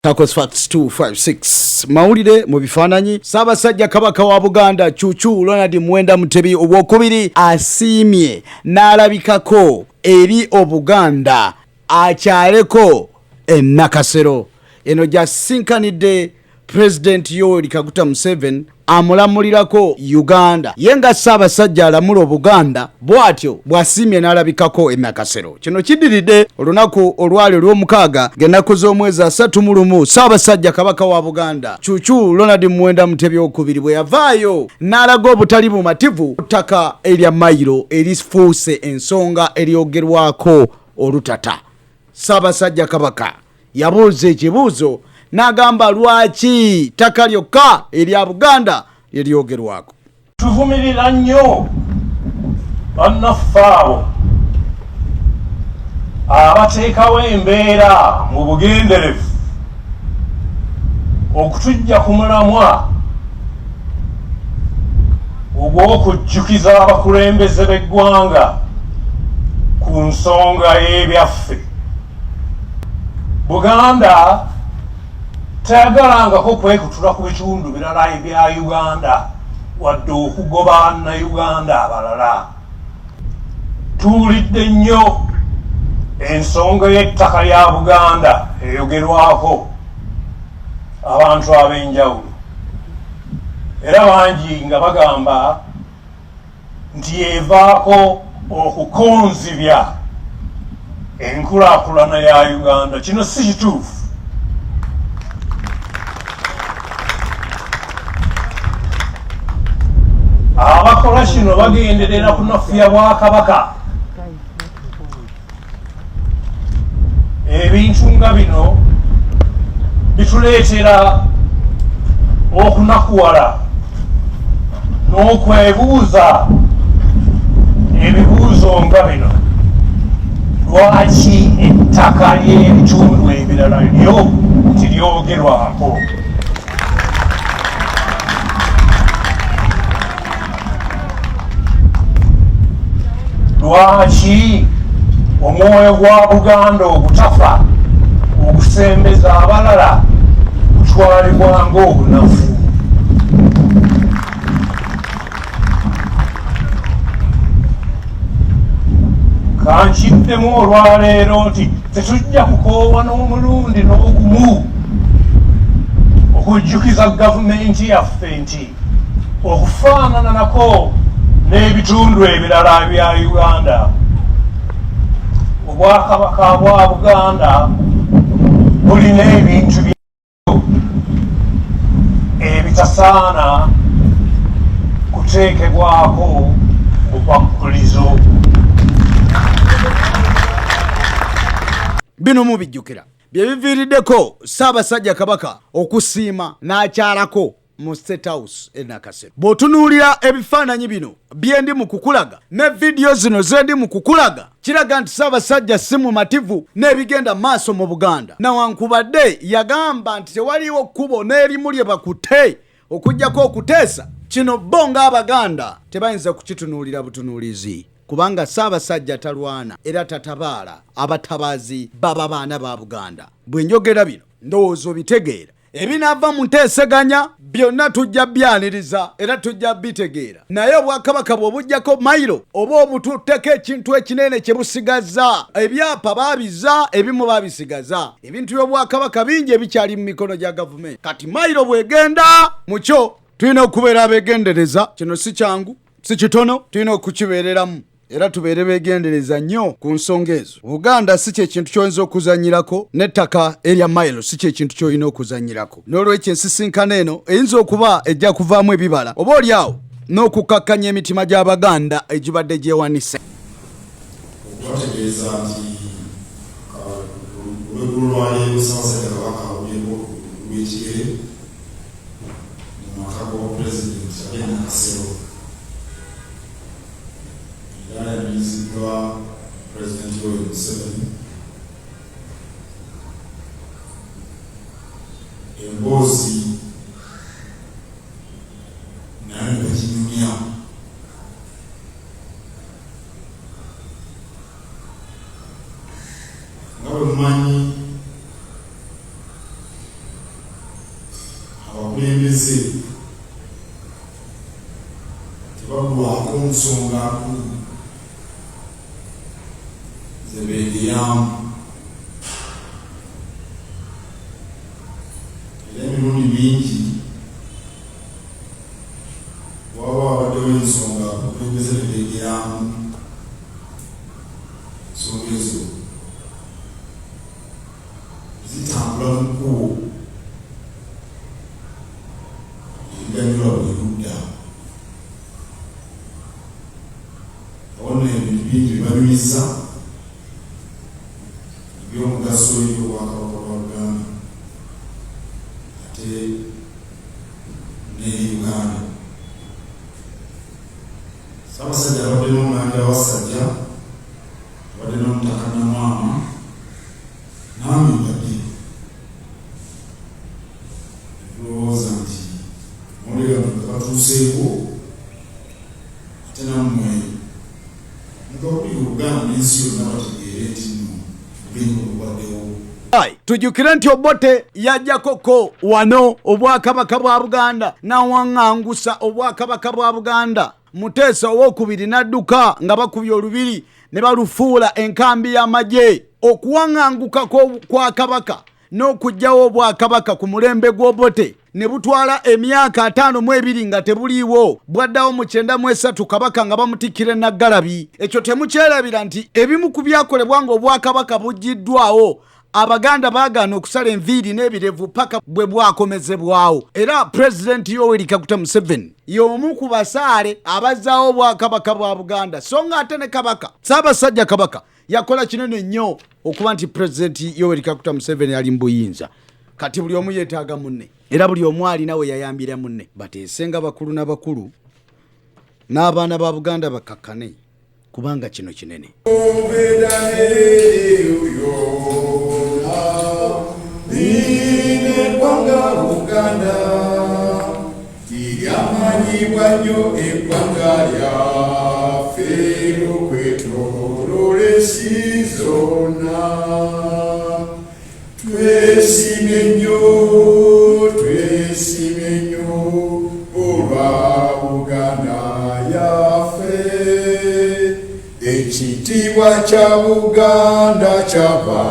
Takos Facts 256 mawulire mu bifaananyi. Ssaabasajja Kabaka wa Buganda Cuucu Ronald Muwenda Mutebi Owookubiri asiimye n'alabikako eri Obuganda akyaleko ennakasero. Eno gy'asinkanidde President Yoweri Kaguta Museveni amulamulirako Uganda. Ye nga Ssaabasajja alamula Obuganda bw'atyo bw'asiimye n'alabikako ennakasero. Kino kiddiridde olunaku olwali olw'omukaaga ng'ennaku z'omwezi 31 Ssaabasajja Kabaka wa Buganda Cuucu Ronald Muwenda Mutebi Owookubiri bwe yavaayo n'alaga obutali bumativu ku ttaka erya Mailo erifuuse ensonga eryogerwako olutata. Ssaabasajja Kabaka yabuuza ekibuuzo n'agamba lwaki ttaka lyokka erya Buganda eryogerwako. Tuvumirira nnyo bannaffe abo abateekawo embeera mu bugenderevu okutujja ku mulamwa ogw'okujjukiza abakulembeze b'eggwanga ku nsonga y'ebyaffe. Buganda tayagalangako kwekutula ku bitundu birala ebya Uganda wadde okugoba bannayuganda abalala. Tuwulidde nnyo ensonga y'ettaka lya Buganda eyogerwako abantu ab'enjawulo, era bangi nga bagamba nti yeevaako okukonzibya enkulaakulana ya Uganda. Kino si kituufu. Abakola kino bagenderera kunafuya Bwakabaka. Ebintu nga bino bituleetera okunakuwala n'okwebuuza ebibuuzo nga bino. Lwaki ettaka ly'ebitundu ebirala lyo tiryogerwako? Lwaki omwoyo gwa Buganda ogutafa ogusembeza abalala gutwalibwa ng'obunafu? Kankiddemu olwaleero nti tetujja kukoowa n'omulundi n'ogumu okujjukiza gavumenti yaffe nti okufaanana nako n'ebitundu ebirala bya Uganda, Obwakabaka bwa Buganda bulina ebintu byabwo ebitasaana kuteekebwako bukwakulizo. Bino mubijjukira bye biviiriddeko Ssaabasajja Kabaka okusiima n'akyalako mu State House ennakasero. Bw'otunuulira ebifaananyi bino byendi mu kukulaga ne vidiyo zino zendi mu kukulaga, kiraga nti Ssaabasajja si mumativu n'ebigenda maaso mu Buganda, nawankubadde yagamba nti tewaliwo kkubo n'erimu lye bakutte okuggyako okuteesa kino bo ng'Abaganda tebayinza kukitunuulira butunuulizi, kubanga Ssaabasajja talwana era tatabaala abatabaazi baba baana ba Buganda. Bwe njogera bino ndowooza obitegeera. Ebinaava mu nteeseganya byonna tujja byaniriza era tujja bitegeera, naye Obwakabaka bw'obujjako Mailo oba obututteko ekintu ekinene kye busigazza. Ebyapa baabiza, ebimu baabisigaza. Ebintu by'Obwakabaka bingi ebikyali mu mikono gya gavumenti. Kati Mailo bw'egenda mu kyo tulina okubeera abeegendereza. Kino si kyangu, si kitono, tulina okukibeereramu era tubeere beegendereza nnyo ku nsonga ezo. Buganda si kyekintu ky'oyinza okuzanyirako, n'ettaka erya Mailo si kyekintu ky'olina okuzanyirako. N'olwekyo ensisinkano eno eyinza okuba ejja kuvaamu ebibala oba olyawo n'okukkakkanya emitima gy'Abaganda egibadde gyewanise. Okwategeeza nti olw'eggulu lwaleero Ssaabasajja Kabaka lw'ekigere mu maka g'obupulezidenti ab'e Nakasero yayimirizibwa Pulezidenti Yoweri Museveni. Emboozi naye ne baginyumya. Nga bwe mumanyi abakulembeze tebagwako nsonga zebeegeramu era emirundi mingi waba wabaddewo ensonga abakulembeze nebeegeramu ensonga ezo zitambula mu kkubo ebiganyulwa buli ludda ono ebintu bingi bibanyumiza ebyomugaso eri obwakabaka bwa Buganda ate n'eri Uganda. Ssaabasajja abadde n'omulanga wasajja abadde n'omutaka Namwama nami mbadde tulowooza nti mulega batuuseeko ate nammwe mugawulire Uganda n'ensi yonna bategeere nti nno obugenyi obubaddewo. Tujjukire nti Obote yajjakoko wano obwakabaka bwa Buganda n'awaŋŋangusa obwakabaka bwa Buganda. Muteesa owookubiri n'adduka nga bakubye olubiri ne balufuula enkambi y'amagye. Okuwaŋŋanguka kwa kabaka n'okugyawo obwakabaka ku mulembe gw'Obote ne butwala emyaka 52 nga tebuliiwo. Bwaddawo mu 93 kabaka nga bamutikkira Naggalabi. Ekyo temukyerabira nti ebimu ku byakolebwa nga obwakabaka buggiddwawo Abaganda baagaana okusala enviiri n'ebirevu paka bwe bwakomezebwawo. Era Pulezidenti Lyerivaako Museveni y'omu ku basaale abazzaawo obwakabaka bwa Buganda. So nga ate ne kabaka Ssaabasajja Kabaka yakola kinene nnyo okuba nti Pulezidenti Lyerivaako Museveni ali mu buyinza. Kati buli omu yeetaaga munne era buli omu alina we yayambira munne. Bateese nga bakulu n'abakulu n'abaana ba Buganda bakakkane kubanga kino kinene. Eggwanga Uganda lyamanyibwa nnyo eggwanga lyaffe okwetooloola ensi zonna. Twesiime nnyo olwa Uganda yaffe. Ekitiibwa kya Buganda kyava